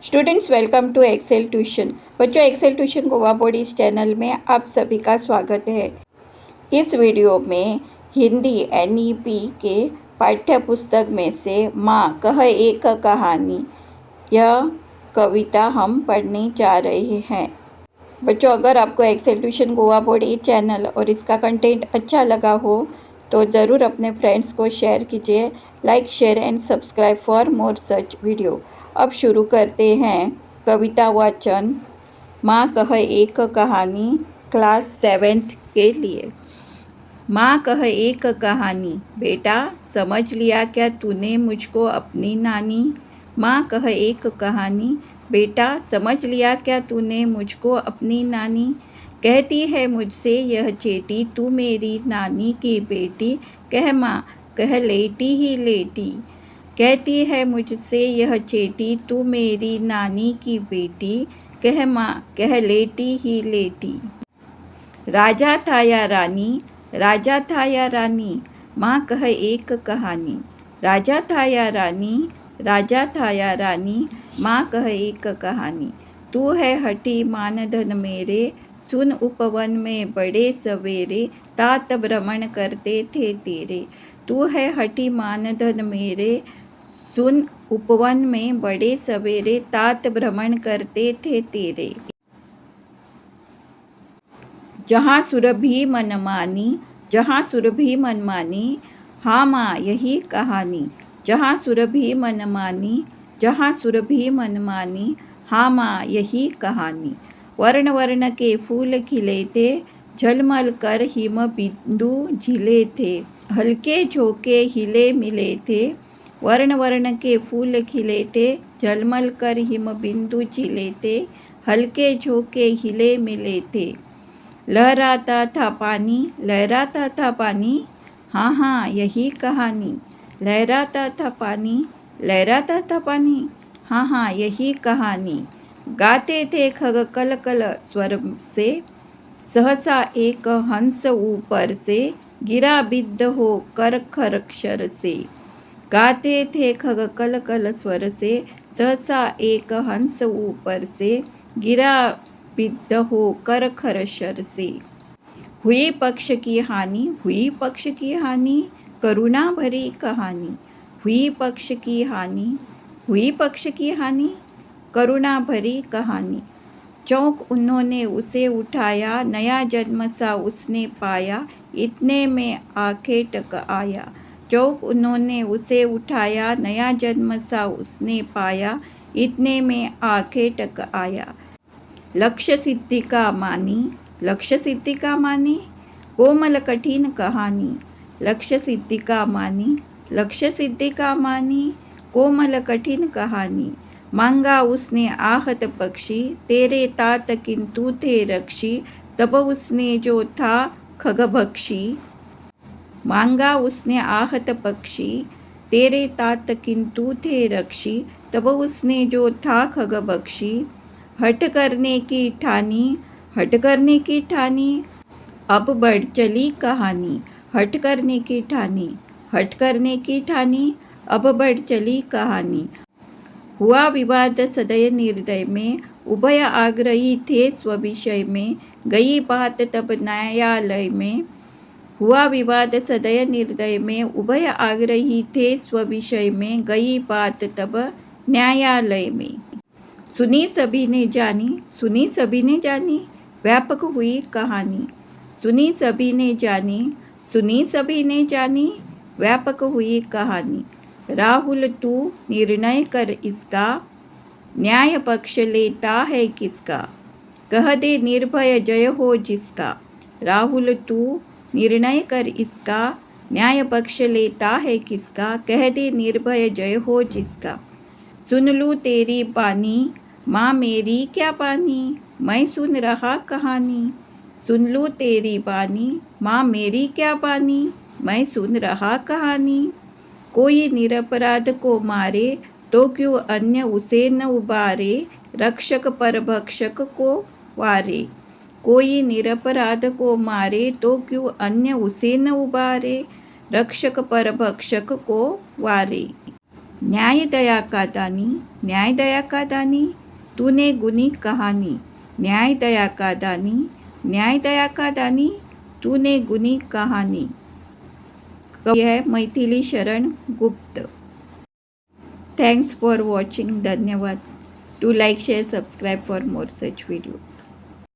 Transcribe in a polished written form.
Students welcome to Excel tuition. बच्चों, Excel tuition Goa board इस channel में आप सभी का स्वागत है। इस वीडियो में हिंदी एनईपी के पाठ्य पुस्तक में से माँ कह एक कहानी यह कविता हम पढ़ने जा रहे हैं। बच्चों, अगर आपको एक्सेल ट्यूशन गोवा बोर्ड ये चैनल और इसका कंटेंट अच्छा लगा हो तो ज़रूर अपने फ्रेंड्स को शेयर कीजिए। Like, share end subscribe for more such video. अब शुरू करते हैं कविता वाचन। माँ कह एक कहानी, क्लास 7th के लिए। माँ कह एक कहानी, बेटा समझ लिया क्या तूने मुझको अपनी नानी। माँ कह एक कहानी, बेटा समझ लिया क्या तूने मुझको अपनी नानी। कहती है मुझसे यह चेटी, तू मेरी नानी की बेटी। कह माँ कह लेटी ही लेटी। कहती है मुझसे यह चेटी, तू मेरी नानी की बेटी। कह माँ कह लेटी ही लेटी। राजा था या रानी, राजा था या रानी, माँ कह एक कहानी। राजा था या रानी, राजा था या रानी, माँ कह एक कहानी। तू है हठी मानधन मेरे, सुन उपवन में बड़े सवेरे, तात भ्रमण करते थे तेरे। तू है हठी मानधन मेरे, सुन उपवन में बड़े सवेरे, तात भ्रमण करते थे तेरे। जहाँ सुरभि मनमानी, जहाँ सुरभि मनमानी, हाँ माँ यही कहानी। जहाँ सुरभि मनमानी, जहाँ सुरभि मनमानी, हाँ माँ यही कहानी। वर्ण वर्ण के फूल खिले थे, झलमल कर हिम बिंदु झिले थे। हल्के झोंके हिले मिले थे, वर्ण वर्ण के फूल खिले थे, झलमल कर हिम बिंदु झिले थे। हल्के झोंके हिले मिले थे। लहराता था पानी, लहराता था पानी, हाँ हाँ यही कहानी। लहराता था पानी, लहराता था पानी, हाँ हाँ यही कहानी। गाते थे खग कल कल स्वर से, सहसा एक हंस ऊपर से, गिरा बिद्ध हो कर खरक्षर से। गाते थे खग कल कल स्वर से, सहसा एक हंस ऊपर से, गिरा बिद्ध हो कर खरक्षर से। हुई पक्ष की हानि, हुई पक्ष की हानि, करुणा भरी कहानी। हुई पक्ष की हानि, हुई पक्ष की हानि, करुणा भरी कहानी। चौंक उन्होंने उसे उठाया, नया जन्म सा उसने पाया, इतने में आंखें टक आया। चौंक उन्होंने उसे उठाया, नया जन्म सा उसने पाया, इतने में आंखें टक आया। लक्ष्य सिद्धि का मानी, लक्ष्य सिद्धि का मानी, कोमल कठिन कहानी। लक्ष्य सिद्धि का मानी, लक्ष्य सिद्धि का मानी, कोमल कठिन कहानी। मांगा उसने आहत पक्षी, तेरे तात किंतु थे रक्षी, तब उसने जो था खगभक्षी। मांगा उसने आहत पक्षी, तेरे तात किंतु थे रक्षी, तब उसने जो था खगभक्षी। हट करने की ठानी, हट करने की ठानी, अब बढ़ चली कहानी। हट करने की ठानी, हट करने की ठानी, अब बढ़ चली कहानी। हुआ विवाद सदय निर्दय में, उभय आग्रही थे स्वविषय में, गई बात तब न्यायालय में। हुआ विवाद सदय निर्दय में, उभय आग्रही थे स्वविषय में, गई बात तब न्यायालय में। सुनी सभी ने जानी, सुनी सभी ने जानी, व्यापक हुई कहानी। सुनी सभी ने जानी, सुनी सभी ने जानी, व्यापक हुई कहानी। राहुल तू निर्णय कर इसका, न्याय पक्ष लेता है किसका। कह दे निर्भय जय हो जिसका। राहुल तू निर्णय कर इसका, न्याय पक्ष लेता है किसका। कह दे निर्भय जय हो जिसका। सुन लूँ तेरी बानी, माँ मेरी क्या बानी, मैं सुन रहा कहानी। सुन लूँ तेरी बानी, माँ मेरी क्या बानी, मैं सुन रहा कहानी। कोई निरपराध को मारे, तो क्यों अन्य उसे न उबारे, रक्षक परभक्षक को वारे। कोई निरपराध को मारे, तो क्यों अन्य उसे न उबारे, रक्षक परभक्षक को वारे। न्याय दया का दानी, न्याय दया का दानी, तूने गुनी कहानी। न्याय दया का दानी, न्याय दया का दानी, तूने गुनी कहानी। कवि है Maithili Sharan Gupt. Thanks for watching. धन्यवाद. Do like, share, subscribe for more such videos.